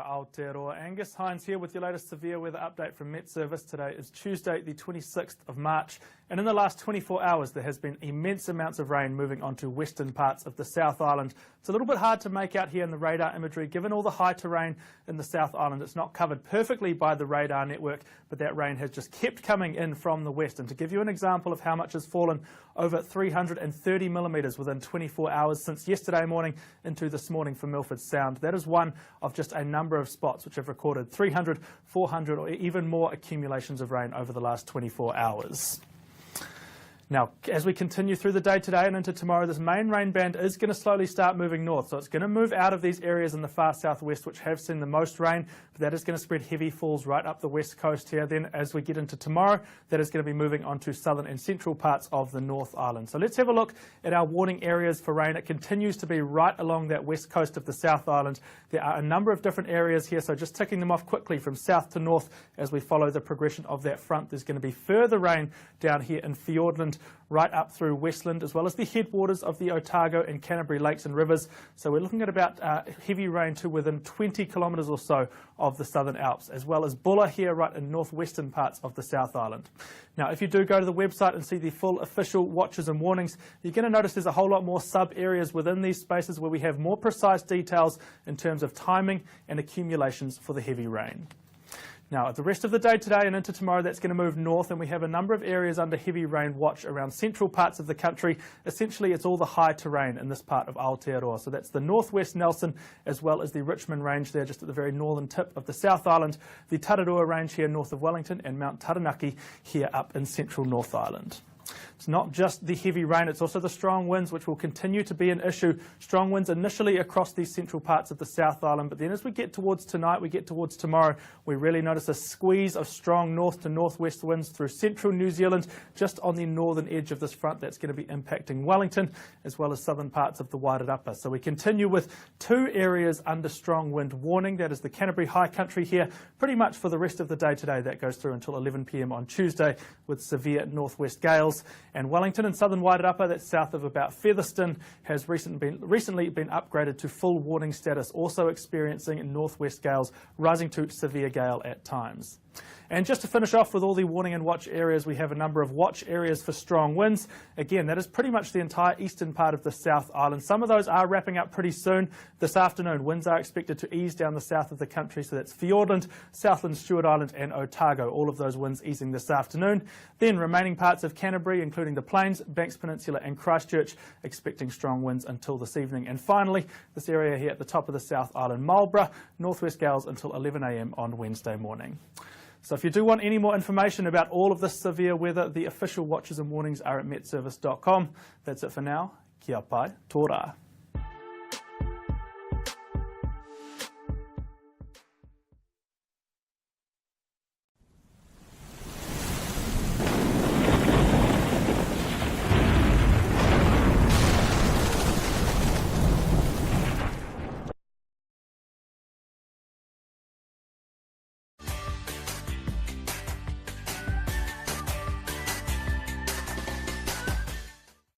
ora Aotearoa. Angus Hines here with your latest severe weather update from Met Service. Today is Tuesday the 26th of March, and in the last 24 hours there has been immense amounts of rain moving onto western parts of the South Island. It's a little bit hard to make out here in the radar imagery given all the high terrain in the South Island. It's not covered perfectly by the radar network, but that rain has just kept coming in from the west. And to give you an example of how much has fallen, over 330 millimetres within 24 hours since yesterday morning into this morning for Milford Sound. That is one of just a number of spots which have recorded 300, 400 or even more accumulations of rain over the last 24 hours. Now, as we continue through the day today and into tomorrow, this main rain band is going to slowly start moving north. So it's going to move out of these areas in the far southwest which have seen the most rain, but that is going to spread heavy falls right up the west coast here. Then as we get into tomorrow, that is going to be moving onto southern and central parts of the North Island. So let's have a look at our warning areas for rain. It continues to be right along that west coast of the South Island. There are a number of different areas here, so just ticking them off quickly from south to north as we follow the progression of that front. There's going to be further rain down here in Fiordland, right up through Westland, as well as the headwaters of the Otago and Canterbury lakes and rivers. So we're looking at about heavy rain to within 20 kilometres or so of the Southern Alps, as well as Bulla here right in northwestern parts of the South Island. Now, if you do go to the website and see the full official watches and warnings, you're going to notice there's a whole lot more sub-areas within these spaces where we have more precise details in terms of timing and accumulations for the heavy rain. Now, the rest of the day today and into tomorrow, that's going to move north, and we have a number of areas under heavy rain watch around central parts of the country. Essentially, it's all the high terrain in this part of Aotearoa. So that's the northwest Nelson, as well as the Richmond Range there, just at the very northern tip of the South Island, the Tararua Range here north of Wellington, and Mount Taranaki here up in central North Island. It's not just the heavy rain, it's also the strong winds, which will continue to be an issue. Strong winds initially across these central parts of the South Island, but then as we get towards tonight, we get towards tomorrow, we really notice a squeeze of strong north to northwest winds through central New Zealand, just on the northern edge of this front. That's going to be impacting Wellington, as well as southern parts of the Wairarapa. So we continue with two areas under strong wind warning. That is the Canterbury High Country here, pretty much for the rest of the day today. That goes through until 11 p.m. on Tuesday with severe northwest gales. And Wellington and southern Wairarapa, that's south of about Featherston, has recently been upgraded to full warning status, also experiencing northwest gales rising to severe gale at times. And just to finish off with all the warning and watch areas, we have a number of watch areas for strong winds. Again, that is pretty much the entire eastern part of the South Island. Some of those are wrapping up pretty soon. This afternoon, winds are expected to ease down the south of the country, so that's Fiordland, Southland, Stewart Island and Otago. All of those winds easing this afternoon. Then remaining parts of Canterbury, including the Plains, Banks Peninsula and Christchurch, expecting strong winds until this evening. And finally, this area here at the top of the South Island, Marlborough, northwest gales until 11 a.m. on Wednesday morning. So if you do want any more information about all of this severe weather, the official watches and warnings are at metservice.com. That's it for now. Kia pai, tō rā.